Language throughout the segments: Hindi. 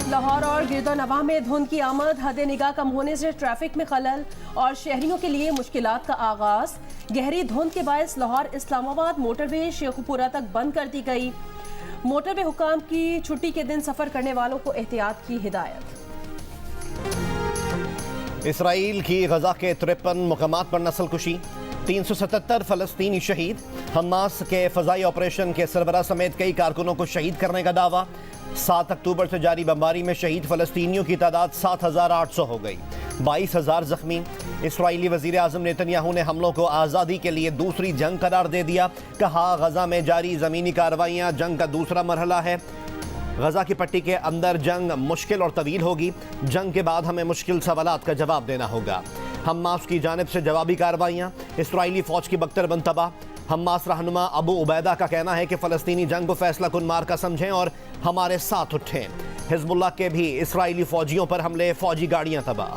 लाहौर और गिरदोनवाह में धुंध की आमद, हद निगाह कम होने से ट्रैफिक में खलल और शहरियों के लिए मुश्किलात का आगाज। गहरी धुंध के बायस लाहौर इस्लामाबाद मोटरवे शेखुपुरा तक बंद कर दी गई। मोटरवे हुकाम की छुट्टी के दिन सफर करने वालों को एहतियात की हिदायत। इसराइल की गजा के 53 मुकामात पर नस्लकुशी, 377 फलस्तीनी शहीद। हमास के फजाई ऑपरेशन के सरबराह समेत कई कारकुनों को शहीद करने का दावा। 7 अक्टूबर से जारी बमबारी में शहीद फलस्तीनियों की तादाद 7,800 हो गई, 22,000 जख्मी। इसराइली वजीर आजम नेतन्याहू ने हमलों को आज़ादी के लिए दूसरी जंग करार दे दिया। कहा, गजा में जारी ज़मीनी कार्रवाइयाँ जंग का दूसरा मरहला है। गजा की पट्टी के अंदर जंग मुश्किल और तवील होगी। जंग के बाद हमें मुश्किल सवालात का जवाब देना होगा। हमास की जानिब से जवाबी कार्रवाइयाँ, इसराइली फौज की बख्तरबंद तबाह। हमास रहनुमा अबू उबैदा का कहना है कि फ़लस्तीनी जंग को फैसला कुन मार का समझें और हमारे साथ उठें। हिजबुल्लाह के भी इसराइली फौजियों पर हमले, फौजी गाड़ियाँ तबाह।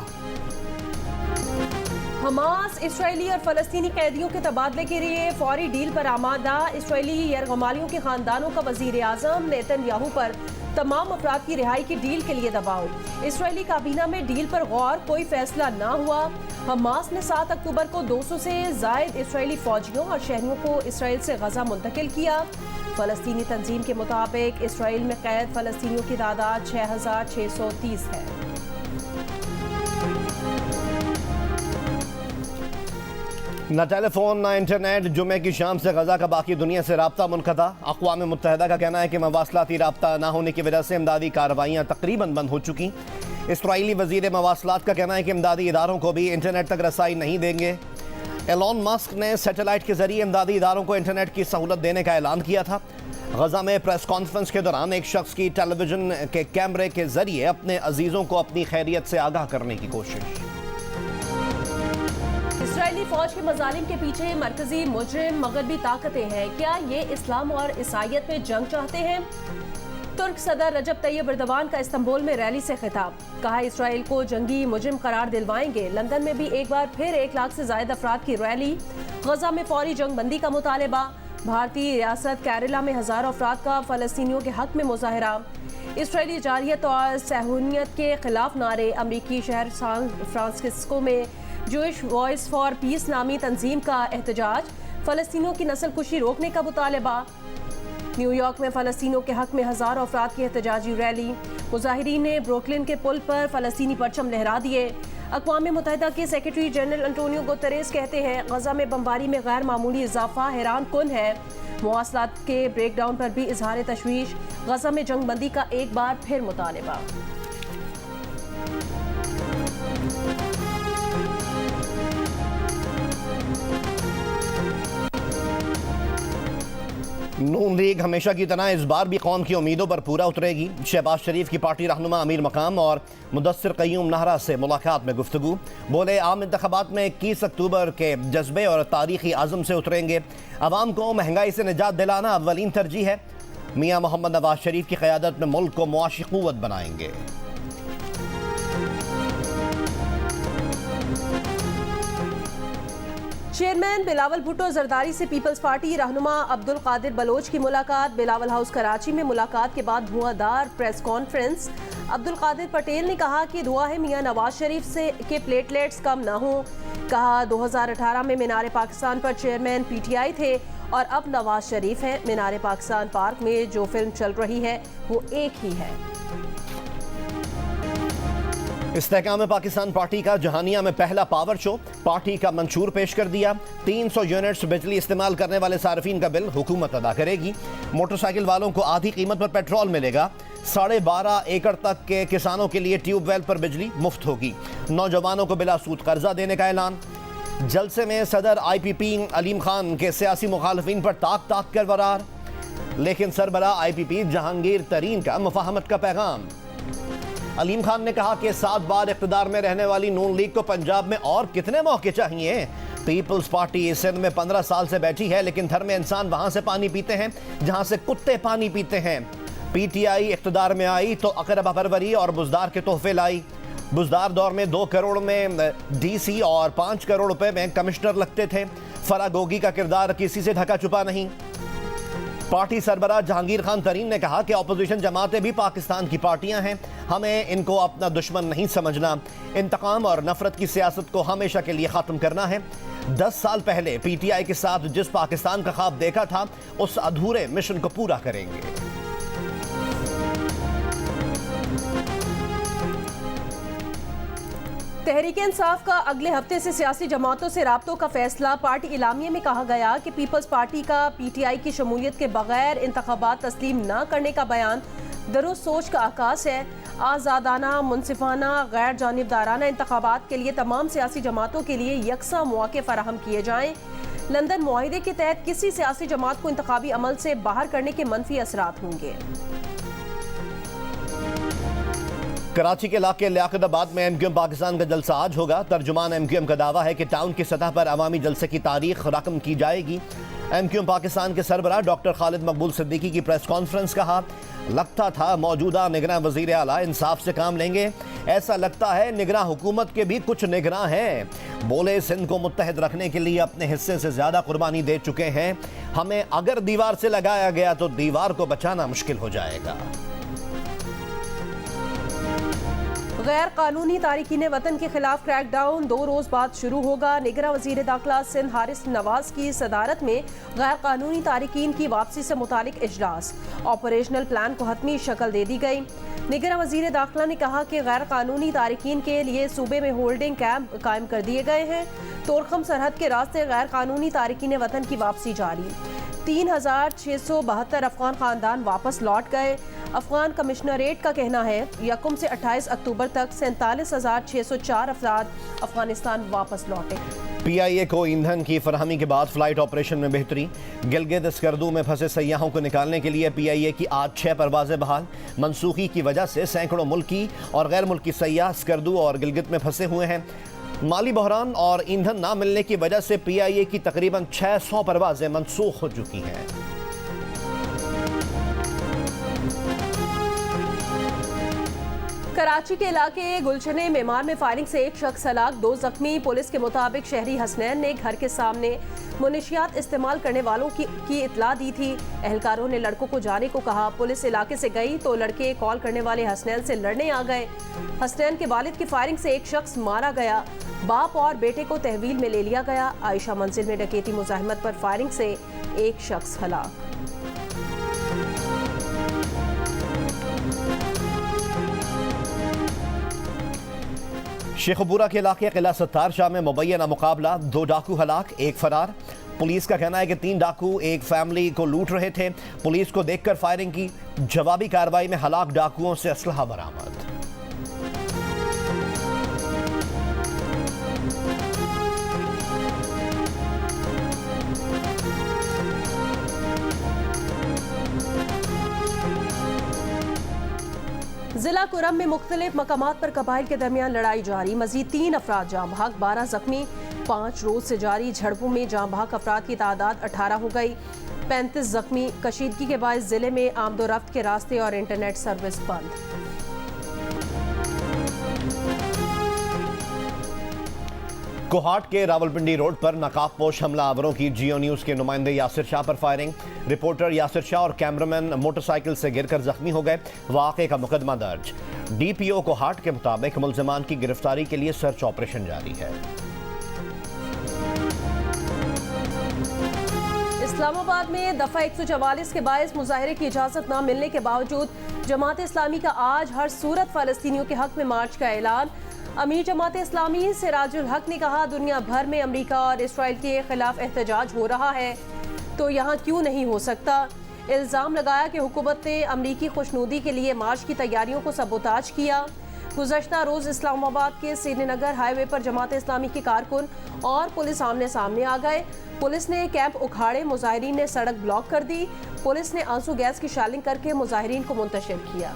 हमास इसराइली और फलस्तीनी कैदियों के तबादले के लिए फौरी डील पर आमादा। इसराइली यरगमालियों के खानदानों का वजीर आजम नेतन्याहू पर तमाम अफराद की रिहाई की डील के लिए दबाव। इसराइली काबीना में डील पर गौर, कोई फैसला ना हुआ। हमास ने 7 अक्टूबर को 200 से जायद इसराइली फौजियों और शहरियों को इसराइल से गजा मुंतकिल किया। फलस्तीनी तंजीम के मुताबिक इसराइल में कैद फलस्तीनियों की तादाद 6,630 है। न टेलीफोन न इंटरनेट, जुमे की शाम से गजा का बाकी दुनिया से राब्ता मुनक़ता। अक़वाम मुत्तहिदा का कहना है कि मवासलाती राब्ता न होने की वजह से इमदादी कार्रवाइयाँ तकरीबन बंद हो चुकी। इसराइली वज़ीर मवासलात का कहना है कि इमदादी इदारों को भी इंटरनेट तक रसाई नहीं देंगे। एलोन मस्क ने सैटेलाइट के जरिए इमदादी इदारों को इंटरनेट की सहूलत देने का ऐलान किया था। गजा में प्रेस कॉन्फ्रेंस के दौरान एक शख्स की टेलीविजन के कैमरे के जरिए अपने अजीज़ों को अपनी खैरियत से आगाह करने की कोशिश। इसराइली फौज के मजालिम के पीछे मरकजी मुजरिम मगरबी ताकतें हैं। क्या ये इस्लाम और ईसाइयत में जंग चाहते हैं? तुर्क सदर रजब तैयब एर्दोगान का इस्तांबुल में रैली से खिताब। कहा, इसराइल को जंगी मुजरिम करार दिलवाएंगे। लंदन में भी एक बार फिर 1 लाख से ज्यादा अफराद की रैली। गजा में फौरी जंग बंदी का मुतालबा। भारतीय रियासत केरला में हजारों अफराद का फलस्तीनियों के हक में मुजाहरा। इसराइली जारियत और सहूनियत के खिलाफ नारे। अमरीकी शहर सैन फ्रांसिस्को में जूइश वॉइस फॉर पीस नामी तंजीम का एहतजाज। फलस्तीनियों की नस्लकुशी रोकने का मुतालबा। न्यूयॉर्क में फलस्तीनियों के हक में हजारों अफराद की एहतजाजी रैली। मुजाहिरीन ने ब्रुकलिन के पुल पर फलस्तीनी परचम लहरा दिए। अक़वाम मुत्तहिदा के सेक्रेटरी जनरल एंटोनियो गुतेरेस कहते हैं, गजा में बमबारी में गैर मामूली इजाफा हैरान कुन है। मवासलात के ब्रेक डाउन पर भी इजहार तशवीश। गजा में जंग बंदी का एक बार फिर मुतालबा। नून लीग हमेशा की तरह इस बार भी कौम की उम्मीदों पर पूरा उतरेगी। शहबाज शरीफ की पार्टी रहनुमा अमीर मकाम और मुदस्सिर क़य्यूम नाहरा से मुलाकात में गुफ्तगू। बोले, आम इंतखाबात में 21 अक्टूबर के जज्बे और तारीखी आज़म से उतरेंगे। अवाम को महंगाई से निजात दिलाना अव्वलीन तरजीह है। मियाँ मोहम्मद नवाज शरीफ की क़यादत में मुल्क को मुआशी क़ुव्वत बनाएंगे। चेयरमैन बिलावल भुट्टो जरदारी से पीपल्स पार्टी रहनुमा अब्दुल कादिर बलोच की मुलाकात। बिलावल हाउस कराची में मुलाकात के बाद धुआंधार प्रेस कॉन्फ्रेंस। अब्दुल कादिर पटेल ने कहा कि दुआ है मियां नवाज शरीफ से के प्लेटलेट्स कम ना हो। कहा, 2018 में मीनार पाकिस्तान पर चेयरमैन पीटीआई थे और अब नवाज शरीफ हैं। मीनार पाकिस्तान पार्क में जो फिल्म चल रही है वो एक ही है। इस्तेहकाम पाकिस्तान पार्टी का जहानिया में पहला पावर शो। पार्टी का मंशूर पेश कर दिया। 300 यूनिट्स बिजली इस्तेमाल करने वाले सार्फिन का बिल हुकूमत अदा करेगी। मोटरसाइकिल वालों को आधी कीमत पर पेट्रोल मिलेगा। 12.5 एकड़ तक के किसानों के लिए ट्यूबवेल पर बिजली मुफ्त होगी। नौजवानों को बिला सूद कर्जा देने का ऐलान। जलसे में सदर IPP अलीम खान के सियासी मुखालफिन पर ताक ताक कर वरार। लेकिन सरबरा IPP जहांगीर तरीन का मुफाहमत का पैगाम। अलीम खान ने कहा कि 7 बार इक़्तिदार में रहने वाली नून लीग को पंजाब में और कितने मौके चाहिए। पीपल्स पार्टी सिंध में 15 साल से बैठी है, लेकिन धर्म में इंसान वहां से पानी पीते हैं जहां से कुत्ते पानी पीते हैं। PTI इक़्तिदार में आई तो अकरबा परवरी और बुजदार के तोहफे लाई। बुजदार दौर में 2 करोड़ में DC और 5 करोड़ रुपए में कमिश्नर लगते थे। फरागोगी का किरदार किसी से ढका छुपा नहीं। पार्टी सरबराह जहांगीर खान तरीन ने कहा कि अपोजिशन जमातें भी पाकिस्तान की पार्टियां हैं, हमें इनको अपना दुश्मन नहीं समझना। इंतकाम और नफरत की सियासत को हमेशा के लिए खत्म करना है। 10 साल पहले पीटीआई के साथ जिस पाकिस्तान का ख्वाब देखा था, उस अधूरे मिशन को पूरा करेंगे। तहरीक-ए-इंसाफ का अगले हफ्ते से सियासी जमातों से राब्तों का फैसला। पार्टी इलामिये में कहा गया कि पीपल्स पार्टी का पीटीआई की शमूलियत के बगैर इंतखाबात तस्लीम न करने का बयान दुरुस्त सोच का आकाश है। आज़ादाना, मुनसिफाना, गैर जानिबदाराना इंतखाबात के लिए तमाम सियासी जमातों के लिए यकसा मौके फराहम किए जाएँ। लंदन मुआहिदे के तहत किसी सियासी जमात को इंतखाबी अमल से बाहर करने के मनफी असरात होंगे। कराची के इलाके लियाकताबाद में एमक्यूएम पाकिस्तान का जलसा आज होगा। तर्जुमान एमक्यूएम का दावा है कि टाउन की सतह पर अवामी जलसे की तारीख रकम की जाएगी। एमक्यूएम पाकिस्तान के सरबराह डॉक्टर खालिद मकबूल सिद्दीकी की प्रेस कॉन्फ्रेंस। कहा, लगता था मौजूदा निगरां वजीर आला इंसाफ से काम लेंगे, ऐसा लगता है निगरां हुकूमत के भी कुछ निगरां हैं। बोले, सिंध को मुत्तहद रखने के लिए अपने हिस्से से ज्यादा कुर्बानी दे चुके हैं, हमें अगर दीवार से लगाया गया तो दीवार को बचाना मुश्किल हो जाएगा। गैर कानूनी तारिकीन वतन के खिलाफ क्रैकडाउन 2 रोज बाद शुरू होगा। निगरां वजीर दाखिला सिंध हारिस नवाज की सदारत में गैर कानूनी तारिकीन की वापसी से मुतालिक इजलास। ऑपरेशनल प्लान को हतमी शक्ल दे दी गई। निगरां वजीर दाखिला ने कहा कि गैर कानूनी तारिकीन के लिए सूबे में होल्डिंग कैंप कायम कर दिए गए हैं। तोरखम सरहद के रास्ते गैर कानूनी तारिकीन वतन की वापसी जारी। 3672 अफगान खानदान वापस लौट गए। अफगान कमिश्नरेट का कहना है यकम से 28 अक्टूबर तक 47,604 अफराद अफगानिस्तान वापस लौटे। पीआईए को ईंधन की फरहमी के बाद फ्लाइट ऑपरेशन में बेहतरी। गिलगित स्कर्दू में फंसे सयाहों को निकालने के लिए पीआईए की आज 6 परवाजें बहाल। मनसूखी की वजह से सैकड़ों मुल्की और गैर मुल्की सयाह स्कर्दू और गिलगित में फंसे हुए हैं। माली बहरान और ईंधन ना मिलने की वजह से पीआईए की तकरीबन 600 परवाजें मनसूख हो चुकी हैं। कराची के इलाके गुलशने मेमार में फायरिंग से एक शख्स हलाक, 2 जख्मी। पुलिस के मुताबिक शहरी हसनैन ने घर के सामने मुनशियात इस्तेमाल करने वालों की इतला दी थी। एहलकारों ने लड़कों को जाने को कहा। पुलिस इलाके से गई तो लड़के कॉल करने वाले हसनैन से लड़ने आ गए। हसनैन के वालिद की फायरिंग से एक शख्स मारा गया। बाप और बेटे को तहवील में ले लिया गया। आयशा मंजिल में डकैती मुजाहिमत पर फायरिंग से एक शख्स हलाक। शेखपुरा के इलाके किला सत्तार शाह में मुबैना मुकाबला, 2 डाकू हलाक, 1 फरार। पुलिस का कहना है कि 3 डाकू एक फैमिली को लूट रहे थे। पुलिस को देखकर फायरिंग की। जवाबी कार्रवाई में हलाक डाकुओं से असलहा बरामद। जिला कुरम में मुख्तलिफ मकामात पर कबाइल के दरमियान लड़ाई जारी। मजीद 3 अफराद जाँ बहक, 12 जख्मी। 5 रोज से जारी झड़पों में जाँ बहक अफराद की तादाद 18 हो गई। 35 जख्मी। कशीदगी के बायस जिले में आमदोरफ्त के रास्ते और इंटरनेट सर्विस बंद। कोहाट के रावलपिंडी रोड पर नकाबपोश हमलावरों की जियो न्यूज के नुमाइंदे यासिर शाह पर फायरिंग। रिपोर्टर यासिर शाह और कैमरामैन मोटरसाइकिल से गिरकर जख्मी हो गए। वाक़े का मुकदमा दर्ज। डीपीओ कोहाट के मुताबिक मुल्ज़िमान की गिरफ्तारी के लिए सर्च ऑपरेशन जारी है। इस्लामाबाद में दफा 144 के बायस मुजाहरे की इजाजत न मिलने के बावजूद जमात इस्लामी का आज हर सूरत फ़लस्तीनियों के हक में मार्च का ऐलान। अमीर जमात इस्लामी सिराजुल हक ने कहा, दुनिया भर में अमेरिका और इसराइल के खिलाफ एहतजाज हो रहा है तो यहाँ क्यों नहीं हो सकता। इल्ज़ाम लगाया कि हुकूमत ने अमरीकी खुशनुदी के लिए मार्च की तैयारियों को सबोताज किया। गुज़श्ता रोज़ इस्लामाबाद के श्रीनगर हाईवे पर जमात इस्लामी के कारकुन और पुलिस आमने सामने आ गए। पुलिस ने कैंप उखाड़े, मुजाहिरीन ने सड़क ब्लॉक कर दी। पुलिस ने आंसू गैस की शालिंग करके मुजाहिरीन को मुंतशिर किया।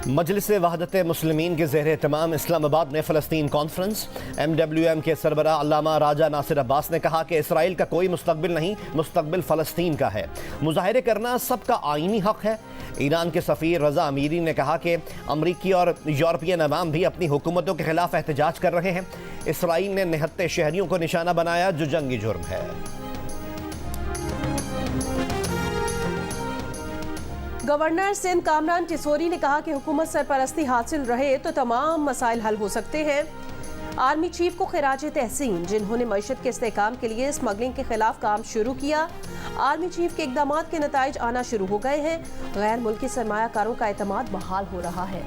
मजलिस वहदत मुस्लिमीन के ज़ेर एहतमाम इस्लामाबाद में फ़लस्तीन कॉन्फ्रेंस। MWM के सरबरा अल्लामा राजा नासिर अब्बास ने कहा कि इसराइल का कोई मुस्तकबिल नहीं, मुस्तकबिल फ़लस्तीन का है। मुजाहिरे करना सबका आईनी हक़ है। ईरान के सफ़ीर रज़ा अमीरी ने कहा कि अमरीकी और यूरोपियन अवाम भी अपनी हुकूमतों के खिलाफ एहतजाज कर रहे हैं। इसराइल ने निहत्ते शहरियों को निशाना बनाया जो जंगी जुर्म है। गवर्नर सिंध कामरान टिसोरी ने कहा कि हुकूमत सरपरस्ती हासिल रहे तो तमाम मसाइल हल हो सकते हैं। आर्मी चीफ को खिराज तहसीन जिन्होंने मईशत के इस्तेहकाम के लिए स्मगलिंग के खिलाफ काम शुरू किया। आर्मी चीफ के इकदामात के नताइज आना शुरू हो गए हैं। गैर मुल्की सरमायाकारों का एतमाद बहाल हो रहा है।